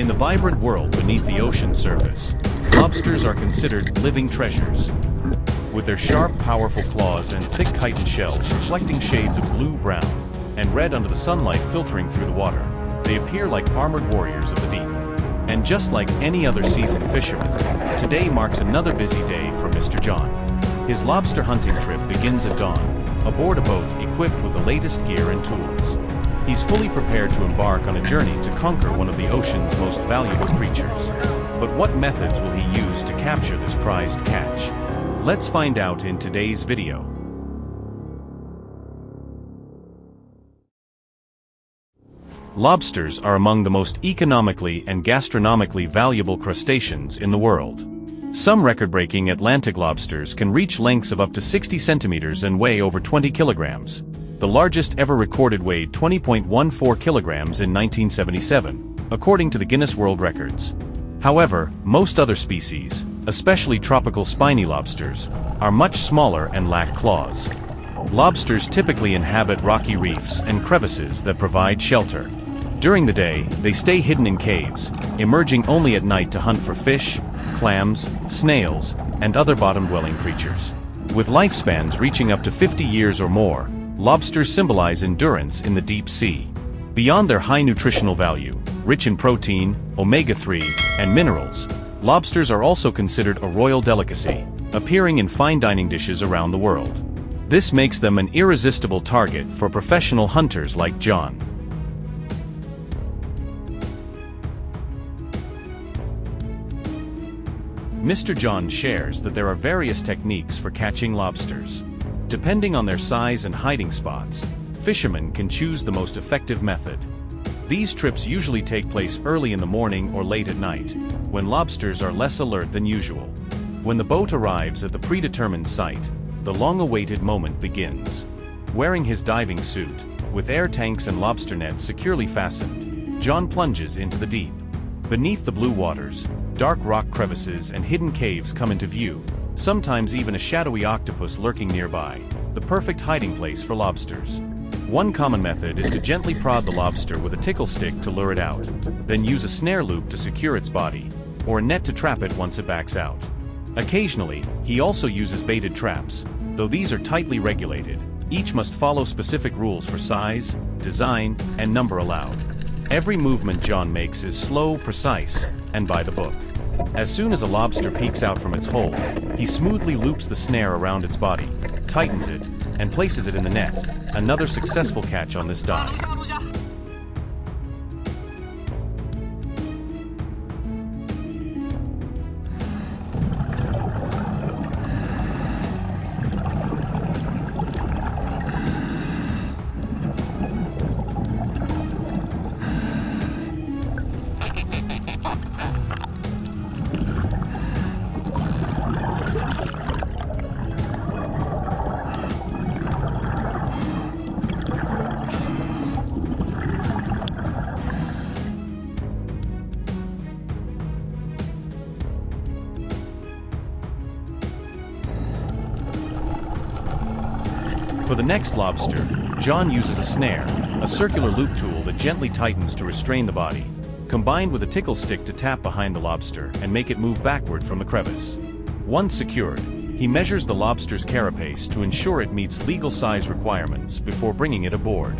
In the vibrant world beneath the ocean surface, lobsters are considered living treasures. With their sharp, powerful claws and thick chitin shells reflecting shades of blue, brown, and red under the sunlight filtering through the water, they appear like armored warriors of the deep. And just like any other seasoned fisherman, today marks another busy day for Mr. John. His lobster hunting trip begins at dawn, aboard a boat equipped with the latest gear and tools. He's fully prepared to embark on a journey to conquer one of the ocean's most valuable creatures. But what methods will he use to capture this prized catch? Let's find out in today's video. Lobsters are among the most economically and gastronomically valuable crustaceans in the world. Some record-breaking Atlantic lobsters can reach lengths of up to 60 centimeters and weigh over 20 kilograms. The largest ever recorded weighed 20.14 kilograms in 1977, according to the Guinness World Records. However, most other species, especially tropical spiny lobsters, are much smaller and lack claws. Lobsters typically inhabit rocky reefs and crevices that provide shelter. During the day, they stay hidden in caves, emerging only at night to hunt for fish, clams, snails, and other bottom-dwelling creatures. With lifespans reaching up to 50 years or more, lobsters symbolize endurance in the deep sea. Beyond their high nutritional value, rich in protein, omega-3, and minerals, lobsters are also considered a royal delicacy, appearing in fine dining dishes around the world. This makes them an irresistible target for professional hunters like John. Mr. John shares that there are various techniques for catching lobsters. Depending on their size and hiding spots, fishermen can choose the most effective method. These trips usually take place early in the morning or late at night, when lobsters are less alert than usual. When the boat arrives at the predetermined site, the long-awaited moment begins. Wearing his diving suit, with air tanks and lobster nets securely fastened, John plunges into the deep. Beneath the blue waters, dark rock crevices and hidden caves come into view, sometimes even a shadowy octopus lurking nearby, the perfect hiding place for lobsters. One common method is to gently prod the lobster with a tickle stick to lure it out, then use a snare loop to secure its body, or a net to trap it once it backs out. Occasionally, he also uses baited traps, though these are tightly regulated. Each must follow specific rules for size, design, and number allowed. Every movement John makes is slow, precise, and by the book. As soon as a lobster peeks out from its hole, he smoothly loops the snare around its body, tightens it, and places it in the net, another successful catch on this dive. For the next lobster, John uses a snare, a circular loop tool that gently tightens to restrain the body, combined with a tickle stick to tap behind the lobster and make it move backward from the crevice. Once secured, he measures the lobster's carapace to ensure it meets legal size requirements before bringing it aboard.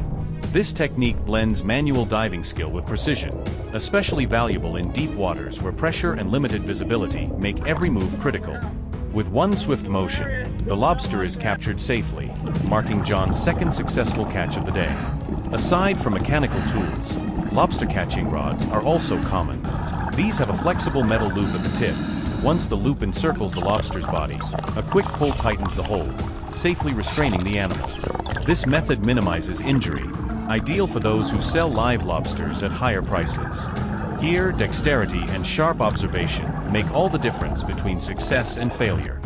This technique blends manual diving skill with precision, especially valuable in deep waters where pressure and limited visibility make every move critical. With one swift motion, the lobster is captured safely, marking John's second successful catch of the day. Aside from mechanical tools, lobster catching rods are also common. These have a flexible metal loop at the tip. Once the loop encircles the lobster's body, a quick pull tightens the hold, safely restraining the animal. This method minimizes injury, ideal for those who sell live lobsters at higher prices. Here, dexterity and sharp observation make all the difference between success and failure.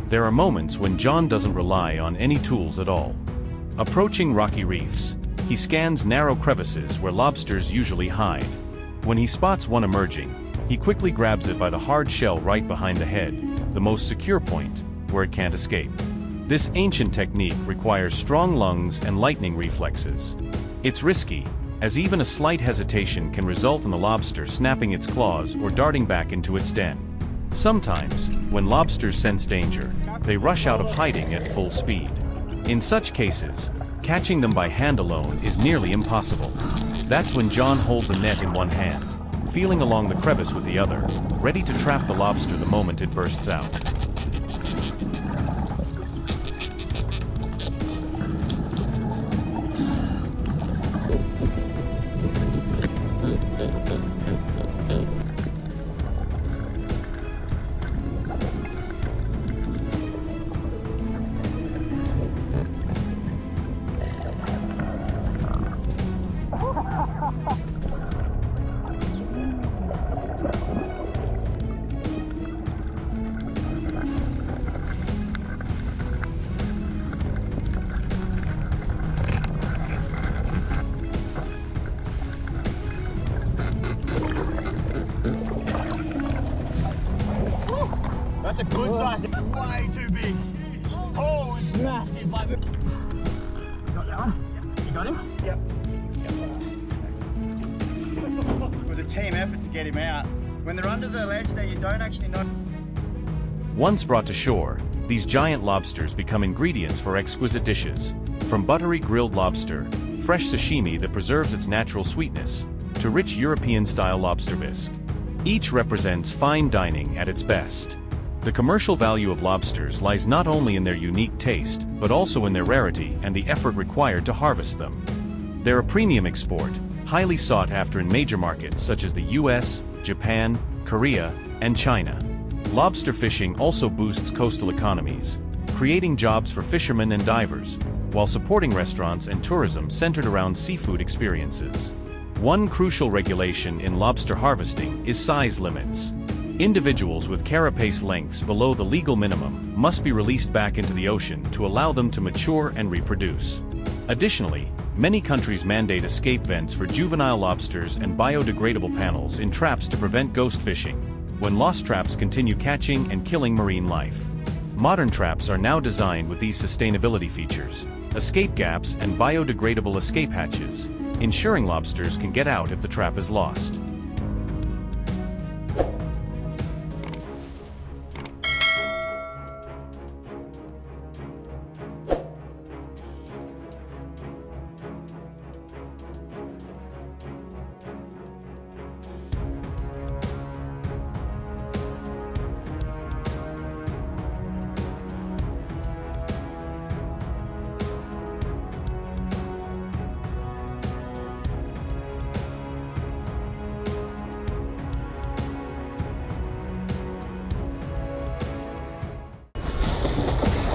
There are moments when John doesn't rely on any tools at all. Approaching rocky reefs, he scans narrow crevices where lobsters usually hide. When he spots one emerging, he quickly grabs it by the hard shell right behind the head, the most secure point, where it can't escape. This ancient technique requires strong lungs and lightning reflexes. It's risky, as even a slight hesitation can result in the lobster snapping its claws or darting back into its den. Sometimes, when lobsters sense danger, they rush out of hiding at full speed. In such cases, catching them by hand alone is nearly impossible. That's when John holds a net in one hand, feeling along the crevice with the other, ready to trap the lobster the moment it bursts out. That's a good size. Way too big. Oh, it's massive. Like, got that one? Yep. You got him? Yep. It was a team effort to get him out. When they're under the ledge there, you don't actually know. Once brought to shore, these giant lobsters become ingredients for exquisite dishes. From buttery grilled lobster, fresh sashimi that preserves its natural sweetness, to rich European-style lobster bisque. Each represents fine dining at its best. The commercial value of lobsters lies not only in their unique taste, but also in their rarity and the effort required to harvest them. They're a premium export, highly sought after in major markets such as the US, Japan, Korea, and China. Lobster fishing also boosts coastal economies, creating jobs for fishermen and divers, while supporting restaurants and tourism centered around seafood experiences. One crucial regulation in lobster harvesting is size limits. Individuals with carapace lengths below the legal minimum must be released back into the ocean to allow them to mature and reproduce. Additionally, many countries mandate escape vents for juvenile lobsters and biodegradable panels in traps to prevent ghost fishing, when lost traps continue catching and killing marine life. Modern traps are now designed with these sustainability features, escape gaps and biodegradable escape hatches, ensuring lobsters can get out if the trap is lost.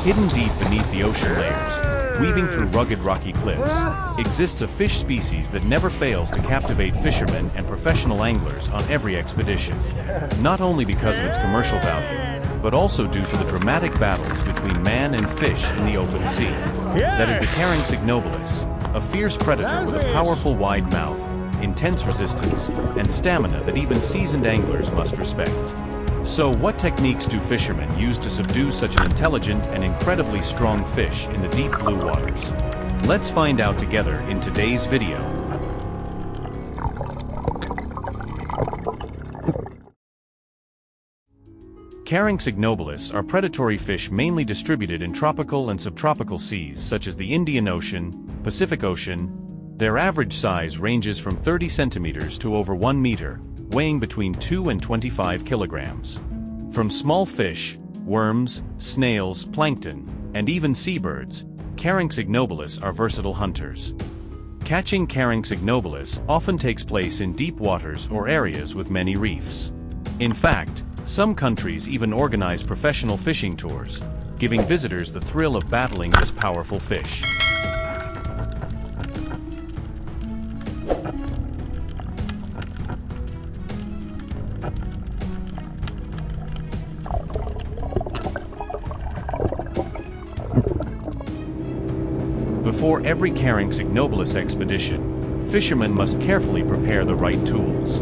Hidden deep beneath the ocean layers, weaving through rugged rocky cliffs, exists a fish species that never fails to captivate fishermen and professional anglers on every expedition. Not only because of its commercial value, but also due to the dramatic battles between man and fish in the open sea. That is the Caring signobilis, a fierce predator with a powerful wide mouth, intense resistance, and stamina that even seasoned anglers must respect. So what techniques do fishermen use to subdue such an intelligent and incredibly strong fish in the deep blue waters? Let's find out together in today's video. Caring signobilis are predatory fish mainly distributed in tropical and subtropical seas such as the Indian Ocean, Pacific Ocean. Their average size ranges from 30 centimeters to over 1 meter, weighing between 2 and 25 kilograms. From small fish, worms, snails, plankton, and even seabirds, Caring signobilis are versatile hunters. Catching Caring signobilis often takes place in deep waters or areas with many reefs. In fact, some countries even organize professional fishing tours, giving visitors the thrill of battling this powerful fish. Before every Carinx ignobilis expedition, fishermen must carefully prepare the right tools.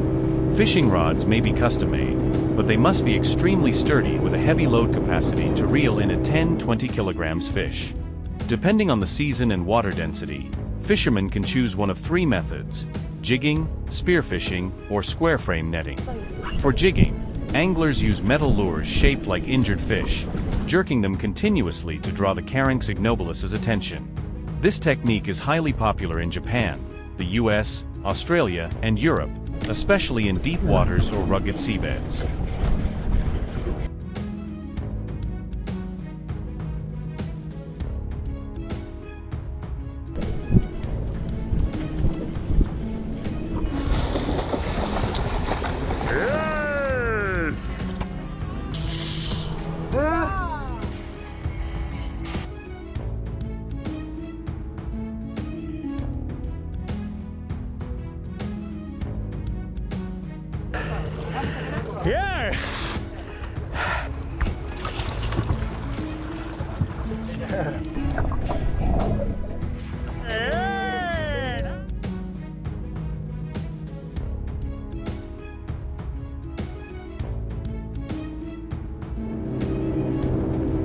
Fishing rods may be custom-made, but they must be extremely sturdy with a heavy load capacity to reel in a 10-20 kilograms fish. Depending on the season and water density, fishermen can choose one of three methods: jigging, spearfishing, or square frame netting. For jigging, anglers use metal lures shaped like injured fish, jerking them continuously to draw the Carinx ignobilis's attention. This technique is highly popular in Japan, the US, Australia, and Europe, especially in deep waters or rugged seabeds. Yes!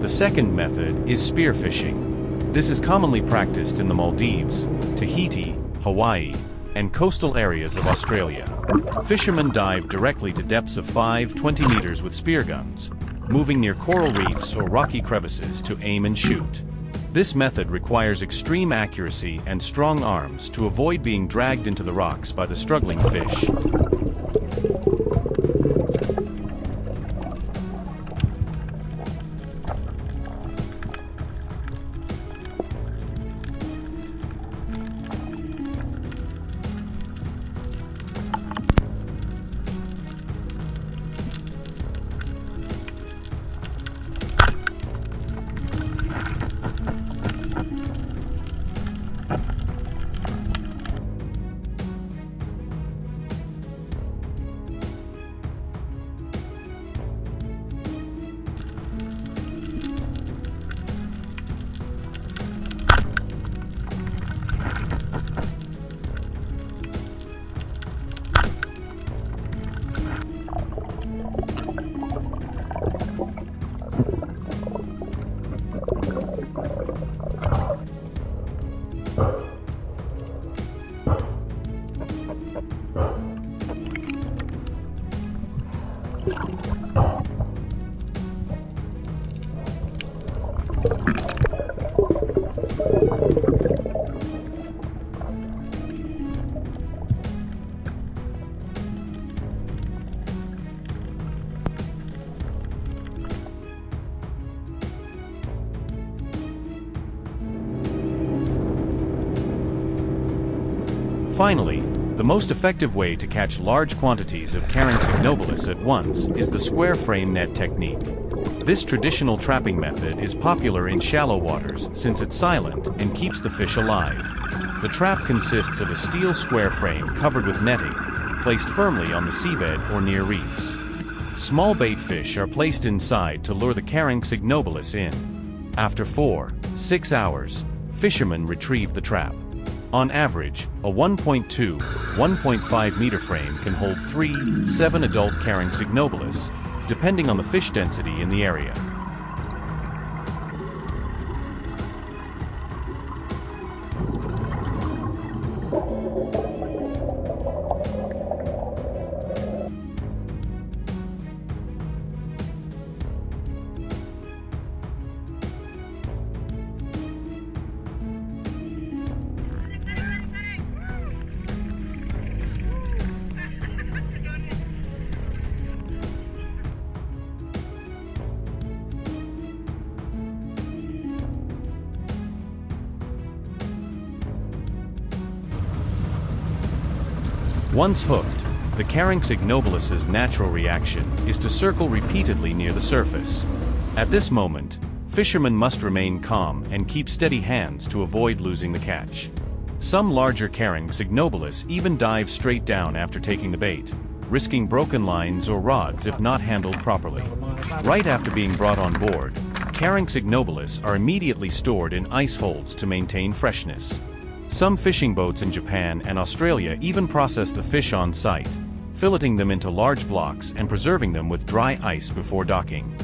The second method is spearfishing. This is commonly practiced in the Maldives, Tahiti, Hawaii, and coastal areas of Australia. Fishermen dive directly to depths of 5-20 meters with spear guns, moving near coral reefs or rocky crevices to aim and shoot. This method requires extreme accuracy and strong arms to avoid being dragged into the rocks by the struggling fish. Finally, the most effective way to catch large quantities of Carinx ignobilis at once is the square frame net technique. This traditional trapping method is popular in shallow waters since it's silent and keeps the fish alive. The trap consists of a steel square frame covered with netting, placed firmly on the seabed or near reefs. Small bait fish are placed inside to lure the Carinx ignobilis in. After 4-6 hours, fishermen retrieve the trap. On average, a 1.2-1.5 meter frame can hold 3-7 adult Carinx ignobilis, depending on the fish density in the area. Once hooked, the Carinx ignobilis's natural reaction is to circle repeatedly near the surface. At this moment, fishermen must remain calm and keep steady hands to avoid losing the catch. Some larger Carinx ignobilis even dive straight down after taking the bait, risking broken lines or rods if not handled properly. Right after being brought on board, Caranx ignobilis are immediately stored in ice holds to maintain freshness. Some fishing boats in Japan and Australia even process the fish on site, filleting them into large blocks and preserving them with dry ice before docking.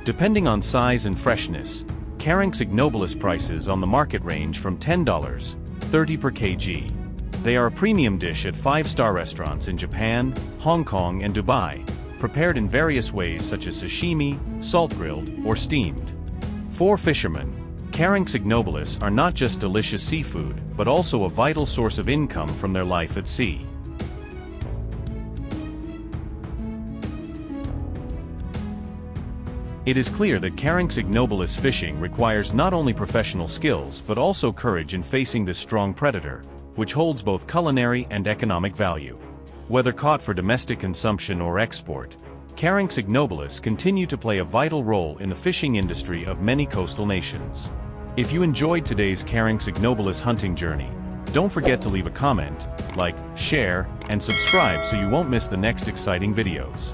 Depending on size and freshness, Caranx ignobilis prices on the market range from $10.30 per kg. They are a premium dish at 5-star restaurants in Japan, Hong Kong, and Dubai, prepared in various ways such as sashimi, salt-grilled, or steamed. For fishermen, Caranx ignobilis are not just delicious seafood, but also a vital source of income from their life at sea. It is clear that Caranx ignobilis fishing requires not only professional skills but also courage in facing this strong predator, which holds both culinary and economic value. Whether caught for domestic consumption or export, Caranx ignobilis continue to play a vital role in the fishing industry of many coastal nations. If you enjoyed today's Caranx ignobilis hunting journey, don't forget to leave a comment, like, share, and subscribe so you won't miss the next exciting videos.